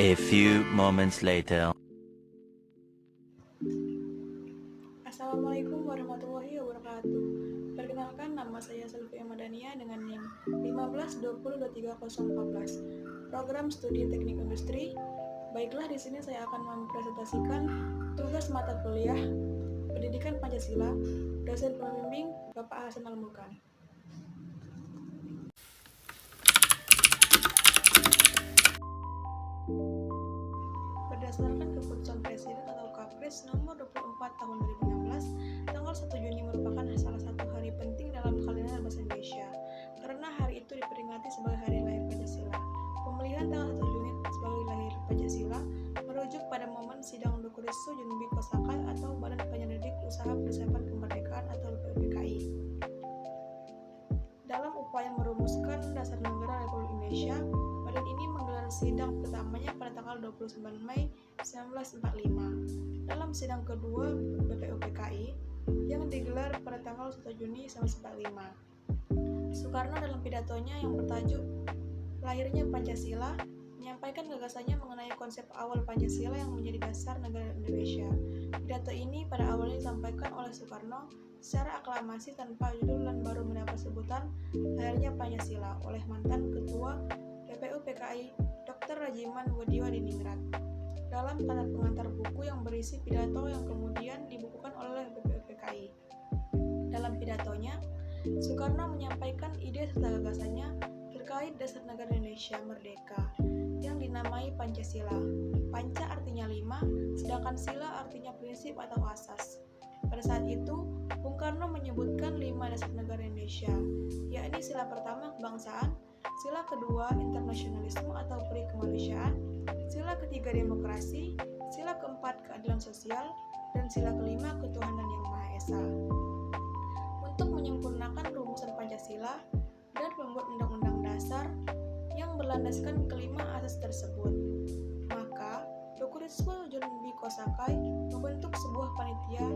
A few moments later. Assalamualaikum warahmatullahi wabarakatuh. Perkenalkan, nama saya Selvia Madania dengan NIM 1520230414. Program Studi Teknik Industri. Baiklah, di sini saya akan mempresentasikan tugas mata kuliah Pendidikan Pancasila, dosen pembimbing Bapak Hasan Al-Mulkan. Berdasarkan keputusan Presiden atau Kapres nomor 24 tahun 2016, tanggal 1 Juni merupakan salah satu hari penting dalam kalender bahasa Indonesia, karena hari itu diperingati sebagai hari lahir Pancasila. Pemilihan tanggal 1 Juni sebagai lahir Pancasila merujuk pada momen sidang Dokuritsu Junbi Kosakai atau Badan Penyelidik Usaha Persiapan Kemerdekaan atau BPUPKI. Dalam upaya merumuskan dasar negara Republik Indonesia, badan ini menggelar sidang pertamanya pada tanggal 29 Mei 1945. Dalam sidang kedua BPUPKI yang digelar pada tanggal 1 Juni 1945, Soekarno dalam pidatonya yang bertajuk Lahirnya Pancasila menyampaikan gagasannya mengenai konsep awal Pancasila yang menjadi dasar negara Indonesia. Pidato ini pada awalnya disampaikan oleh Soekarno secara aklamasi tanpa judul dan baru mendapat sebutan Lahirnya Pancasila oleh mantan Ketua BPUPKI Dr. Rajiman Wediwadiningrat dalam tanda pengantar buku yang berisi pidato yang kemudian dibukukan oleh BPUPKI. Dalam pidatonya, Soekarno menyampaikan ide serta gagasannya terkait dasar negara Indonesia merdeka yang dinamai Pancasila. Panca artinya 5, sedangkan sila artinya prinsip atau asas. Pada saat itu, Bung Karno menyebutkan 5 dasar negara Indonesia, yakni sila pertama kebangsaan, sila kedua internasionalisme atau peri kemanusiaan, sila ketiga demokrasi, sila keempat keadilan sosial, dan sila kelima ketuhanan yang Maha Esa. Untuk menyempurnakan rumusan Pancasila dan membuat undang-undang dasar yang berlandaskan kelima asas tersebut, maka Dokuritsu Junbi Kosakai membentuk sebuah panitia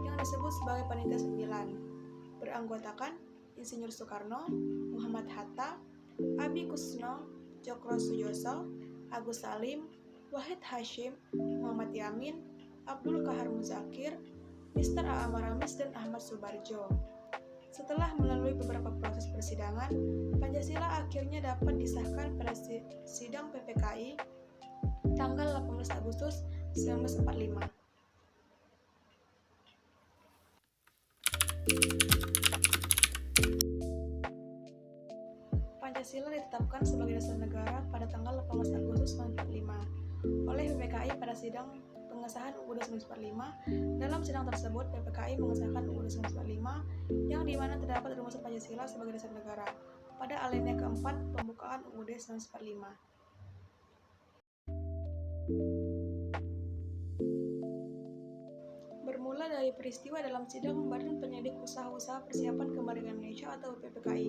yang disebut sebagai Panitia 9, beranggotakan Insinyur Soekarno, Muhammad Hatta, Abi Kusno, Djokro Sujoso, Agus Salim, Wahid Hashim, Muhammad Yamin, Abdul Kahar Muzakir, Mr. A. Maramis, dan Ahmad Subarjo. Setelah melalui beberapa proses persidangan, Pancasila akhirnya dapat disahkan pada sidang PPKI tanggal 18 Agustus 1945. Pancasila ditetapkan sebagai dasar negara pada tanggal 18 Agustus 1945 oleh PPKI pada sidang pengesahan UUD 1945. Dalam sidang tersebut, PPKI mengesahkan UUD 1945 yang dimana terdapat rumusan Pancasila sebagai dasar negara pada alinea keempat pembukaan UUD 1945. Bermula dari peristiwa dalam sidang Badan Penyelidik Usaha-Usaha Persiapan Kemerdekaan Indonesia atau BPUPKI.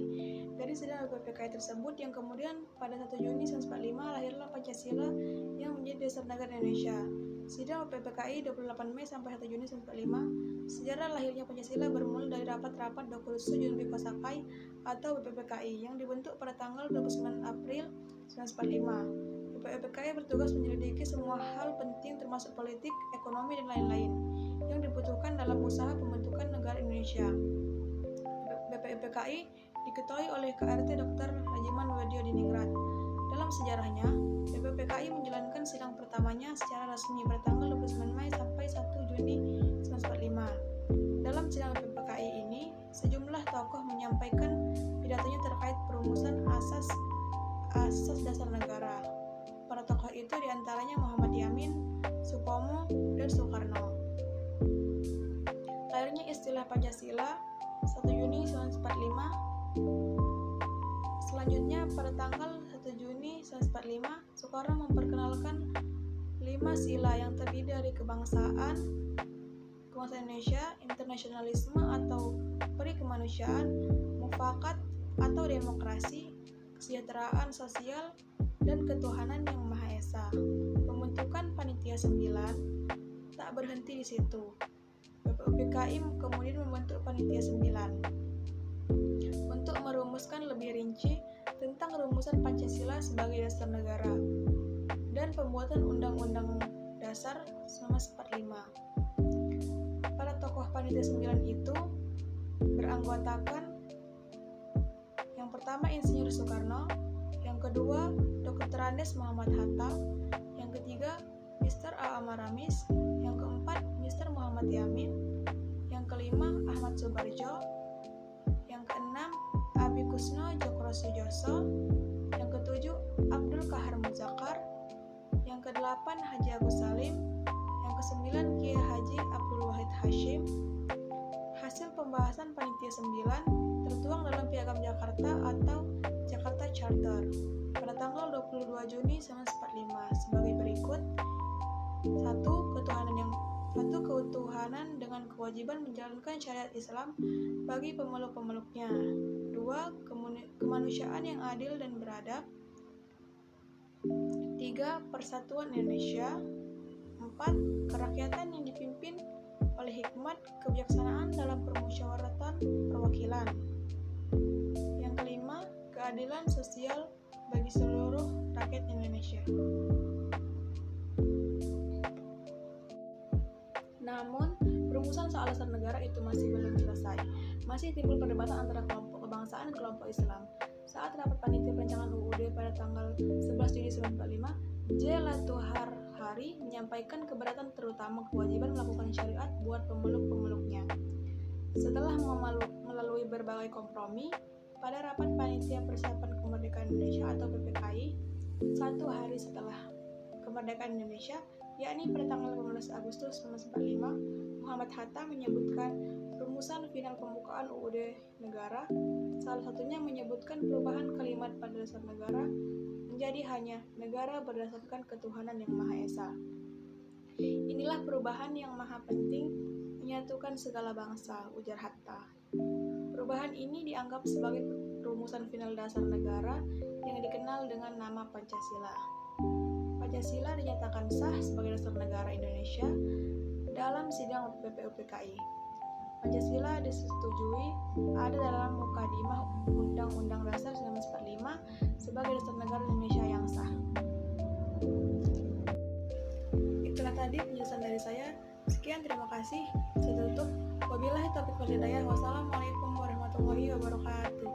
Dari sidang BPUPKI tersebut yang kemudian pada 1 Juni 1945 lahirlah Pancasila yang menjadi dasar negara Indonesia. Sidang BPUPKI 28 Mei sampai 1 Juni 1945. Sejarah lahirnya Pancasila bermula dari rapat-rapat Dokuritsu Junbi Kosakai atau BPUPKI yang dibentuk pada tanggal 29 April 1945. BPUPKI bertugas menyelidiki semua hal penting termasuk politik, ekonomi, dan lain-lain yang dibutuhkan dalam usaha pembentukan negara Indonesia. BPUPKI diketuai oleh KRT Dr. Rajiman Wediwadiningrat. Dalam sejarahnya, BPUPKI menjalankan sidang pertamanya secara resmi pada tanggal 29 Mei sampai 1 Juni 1945. Dalam sidang BPUPKI ini, sejumlah tokoh menyampaikan pidatonya terkait perumusan asas dasar negara. Para tokoh itu diantaranya Muhammad Yamin, Supomo, dan Soekarno. Lahirnya istilah Pancasila 1 Juni 1945. Selanjutnya pada tanggal 1 Juni 1945, Soekarno memperkenalkan 5 sila yang terdiri dari kebangsaan Indonesia, internasionalisme atau peri kemanusiaan, mufakat atau demokrasi, kesejahteraan sosial, dan ketuhanan yang Maha Esa. Pembentukan Panitia 9 tak berhenti di situ. BPUPKI kemudian membentuk Panitia 9 untuk merumuskan lebih rinci tentang rumusan Pancasila sebagai dasar negara. dan pembuatan Undang-Undang Dasar 1945. Para tokoh Panitia 9 itu beranggotakan yang pertama Insinyur Soekarno, yang kedua Dr. Andes Muhammad Hatta, yang ketiga Mr. A.A. Ramis, yang keempat Mr. Muhammad Yamin, yang kelima Ahmad Subarjo, yang keenam Abi Kusno Jokro Sujoso, yang ketujuh Abdul Kahar Muzakar, yang kedelapan Haji Agus Salim, yang kesembilan Kiai Haji Abdul Wahid Hashim. Hasil pembahasan Panitia 9 tertuang dalam Piagam Jakarta atau Jakarta Charter pada tanggal 22 Juni 1945 sebagai berikut. 1. Ketuhanan dengan kewajiban menjalankan syariat Islam bagi pemeluk-pemeluknya. 2. Kemanusiaan yang adil dan beradab. 3. Persatuan Indonesia. 4. Kerakyatan yang dipimpin oleh hikmat kebijaksanaan dalam permusyawaratan perwakilan. Yang kelima, keadilan sosial bagi seluruh rakyat Indonesia. Namun, perumusan soal dasar negara itu masih belum selesai. Masih timbul perdebatan antara kelompok kebangsaan dan kelompok Islam. Saat rapat panitia perancangan UUD pada tanggal 11 Juni 1945, J. Latuhar Hari menyampaikan keberatan terutama kewajiban melakukan syariat buat pemeluk-pemeluknya. Setelah melalui berbagai kompromi, pada rapat panitia persiapan kemerdekaan Indonesia atau PPKI, 1 hari setelah kemerdekaan Indonesia, yakni pada tanggal 18 Agustus 1945, Muhammad Hatta menyebutkan rumusan final pembukaan UUD negara. Salah satunya menyebutkan perubahan kalimat pada dasar negara menjadi hanya negara berdasarkan ketuhanan yang Maha Esa. Inilah perubahan yang maha penting menyatukan segala bangsa, ujar Hatta. Perubahan ini dianggap sebagai rumusan final dasar negara yang dikenal dengan nama Pancasila. Pancasila dinyatakan sah sebagai dasar negara Indonesia dalam sidang BPUPKI. Pancasila disetujui ada dalam Mukadimah Undang-Undang Dasar 1945 sebagai dasar negara Indonesia yang sah. Itulah tadi penjelasan dari saya. Sekian, terima kasih. Saya tutup. Wabillahi taufiq wal hidayah. Wassalamualaikum warahmatullahi wabarakatuh.